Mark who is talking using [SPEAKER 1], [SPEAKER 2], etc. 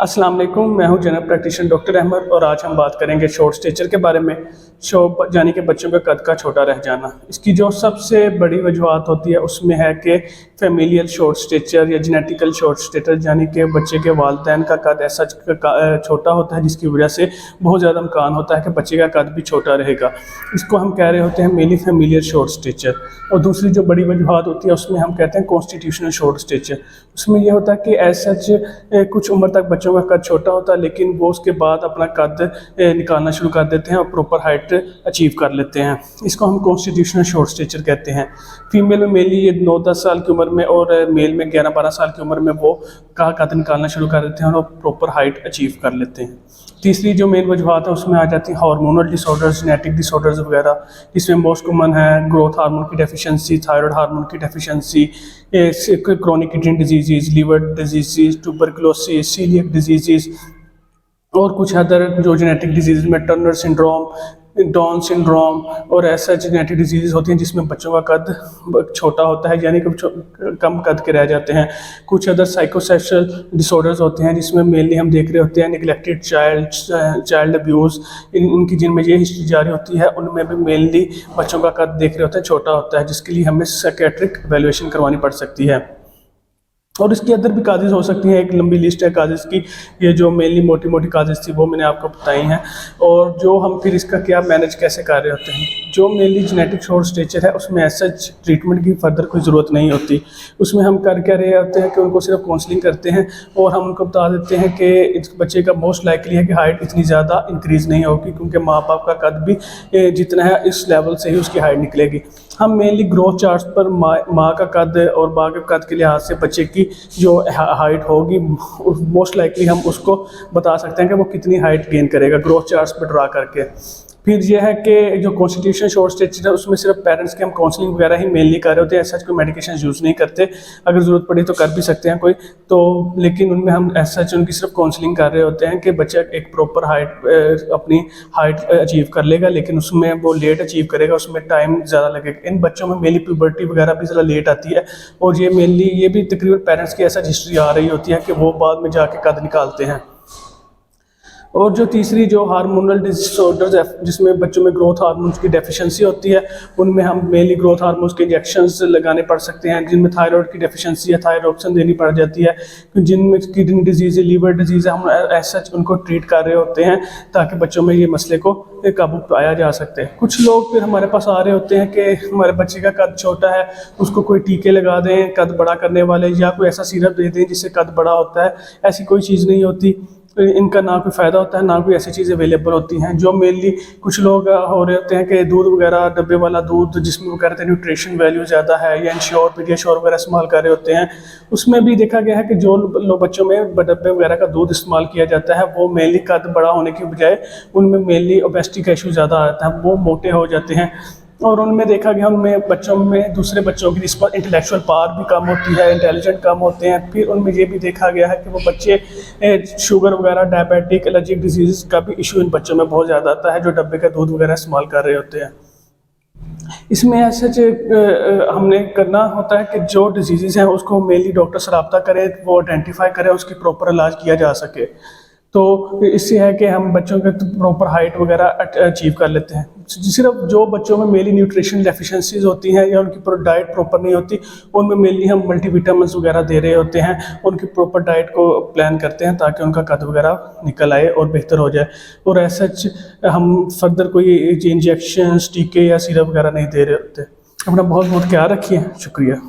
[SPEAKER 1] अस्सलाम वालेकुम, मैं हूं जनरल प्रैक्टिशनर डॉक्टर अहमद और आज हम बात करेंगे शॉर्ट स्टेचर के बारे में। यानी कि बच्चों का कद का छोटा रह जाना। इसकी जो सबसे बड़ी वजूहत होती है उसमें है कि फैमिलियल शॉर्ट स्टेचर या जेनेटिकल शॉर्ट स्टेचर, यानी कि बच्चे के वालिदैन का कद ऐसा छोटा होता है जिसकी वजह से बहुत ज़्यादा इम्कान होता है कि बच्चे का कद भी छोटा रहेगा। इसको हम कह रहे होते हैं मेनली फैमिलियल शॉर्ट स्टेचर। और दूसरी जो बड़ी वजूहत होती है उसमें हम कहते हैं कॉन्स्टिट्यूशनल शॉर्ट स्टेचर। उसमें यह होता है कि एज सच कुछ उम्र तक बच्चों का कद छोटा होता है, लेकिन वो उसके बाद अपना कद निकालना शुरू कर देते हैं और प्रॉपर हाइट अचीव कर लेते हैं। इसको हम कॉन्स्टिट्यूशनल शॉर्ट स्टेचर कहते हैं। फीमेल में मेनली ये 9-10 साल की उम्र में और मेल में 11-12 साल की उम्र में वो का कद निकालना शुरू कर देते हैं और प्रॉपर हाइट अचीव कर लेते हैं। तीसरी जो मेन वजूहत है उसमें आ जाती है हार्मोनल डिसऑर्डर्स, जेनेटिक डिसऑर्डर्स वगैरह, जिसमें मोस्ट कॉमन है ग्रोथ हार्मोन की डेफिशिएंसी, थायराइड हार्मोन की deficiency, chronic kidney disease, liver disease, tuberculosis, celiac disease और कुछ अदर जो जेनेटिक डिजीज़ में टर्नर सिंड्रोम, डाउन सिंड्रोम और ऐसा जेनेटिक डिजीज़ होती हैं जिसमें बच्चों का कद छोटा होता है, यानी कि कम कद के रह जाते हैं। कुछ अदर साइकोसेक्सुअल डिसऑर्डर्स होते हैं जिसमें मेनली हम देख रहे होते हैं निगलेक्टेड चाइल्ड अब्यूज़, इनकी जिनमें ये हिस्ट्री जारी होती है उनमें भी मेनली बच्चों का कद देख रहे होते हैं छोटा होता है, जिसके लिए हमें साइकियाट्रिक इवैल्यूएशन करवानी पड़ सकती है। और इसके अंदर भी काजेज़ हो सकती हैं, एक लंबी लिस्ट है काजेज़ की। ये जो मेनली मोटी मोटी काजेज़ थी वो मैंने आपको बताई हैं। और जो हम फिर इसका क्या मैनेज कैसे कर रहे होते हैं, जो मेनली जेनेटिक शॉर्ट स्टेचर है उसमें ऐसा ट्रीटमेंट की फर्दर कोई ज़रूरत नहीं होती। उसमें हम कर क्या रहे होते हैं कि उनको सिर्फ काउंसलिंग करते हैं और हम उनको बता देते हैं कि इस बच्चे का मोस्ट लाइकली है कि हाइट इतनी ज़्यादा इंक्रीज़ नहीं होगी, क्योंकि माँ बाप का कद भी जितना है इस लेवल से ही उसकी हाइट निकलेगी। हम मेनली ग्रोथ चार्ट्स पर माँ का कद और बाप के कद के लिहाज से बच्चे की जो हाइट होगी मोस्ट लाइकली हम उसको बता सकते हैं कि वो कितनी हाइट गेन करेगा ग्रोथ चार्ट्स पर ड्रा करके। फिर यह है कि जो कॉन्स्टिट्यूशनल शॉर्ट स्टेचर है उसमें सिर्फ पेरेंट्स के हम काउंसलिंग वगैरह ही मेनली कर रहे होते हैं, ऐसा कोई मेडिकेशन यूज़ नहीं करते। अगर ज़रूरत पड़ी तो कर भी सकते हैं कोई तो, लेकिन उनमें हम ऐसा उनकी सिर्फ काउंसलिंग कर रहे होते हैं कि बच्चा एक प्रॉपर हाइट अपनी हाइट अचीव कर लेगा, लेकिन उसमें वो लेट अचीव करेगा, उसमें टाइम ज़्यादा लगेगा। इन बच्चों में मेनली प्यूबर्टी वगैरह भी ज़रा लेट आती है और ये मेनली ये भी तकरीबन पेरेंट्स की ऐसा हिस्ट्री आ रही होती है कि वो बाद में जाके कद निकालते हैं। और जो तीसरी जो हार्मोनल डिसऑर्डर्स है जिसमें बच्चों में ग्रोथ हार्मोन्स की डेफिशिएंसी होती है, उनमें हम मेनली ग्रोथ हार्मोन्स के इंजेक्शंस लगाने पड़ सकते हैं। जिनमें थायराइड की डेफिशिएंसी है थायरोक्सिन देनी पड़ जाती है। जिनमें किडनी डिजीज़ है, लीवर डिजीज़ है, हम ऐसा उनको ट्रीट कर रहे होते हैं ताकि बच्चों में ये मसले को काबू पाया जा सकते हैं। कुछ लोग फिर हमारे पास आ रहे होते हैं कि हमारे बच्चे का कद छोटा है, उसको कोई टीके लगा दें कद बड़ा करने वाले, या कोई ऐसा सिरप दे दें जिससे कद बड़ा होता है। ऐसी कोई चीज़ नहीं होती, इनका ना कोई फ़ायदा होता है ना कोई ऐसी चीज़ें अवेलेबल होती हैं। जो मेनली कुछ लोग हो रहे होते हैं कि दूध वगैरह डब्बे वाला दूध जिसमें वो कहते हैं न्यूट्रिशन वैल्यू ज़्यादा है, या इंश्योर पीडियाश्योर वगैरह इस्तेमाल कर रहे होते हैं, उसमें भी देखा गया है कि जो लोग बच्चों में डब्बे वगैरह का दूध इस्तेमाल किया जाता है वो मेनली कद बड़ा होने की बजाय उनमें मेनली ओबेसिटी का इशू ज़्यादा आता है, वो मोटे हो जाते हैं। और उनमें देखा गया उनमें बच्चों में दूसरे बच्चों की इंटेलेक्चुअल पावर भी कम होती है, इंटेलिजेंट कम होते हैं। फिर उनमें ये भी देखा गया है कि वो बच्चे शुगर वगैरह, डायबिटिक, एलर्जिक डिजीज़ का भी इशू इन बच्चों में बहुत ज़्यादा आता है जो डब्बे का दूध वगैरह इस्तेमाल कर रहे होते हैं। इसमें ऐसे हमने करना होता है कि जो डिजीज़ हैं उसको मेनली डॉक्टर से रब्ता करें, वो आइडेंटिफाई करें, उसकी प्रॉपर इलाज किया जा सके। तो इससे है कि हम बच्चों के प्रॉपर हाइट वगैरह अचीव कर लेते हैं। सिर्फ जो बच्चों में मेनली न्यूट्रिशन डेफिशिएंसीज होती हैं या उनकी डाइट प्रॉपर नहीं होती, उनमें मेनली हम मल्टीविटामिन्स वगैरह दे रहे होते हैं, उनकी प्रॉपर डाइट को प्लान करते हैं ताकि उनका कद वगैरह निकल आए और बेहतर हो जाए। और ऐसा हम फर्दर कोई इंजेक्शन, टीके या सिरप वगैरह नहीं दे रहे होते। अपना बहुत बहुत ख्याल रखिए। शुक्रिया।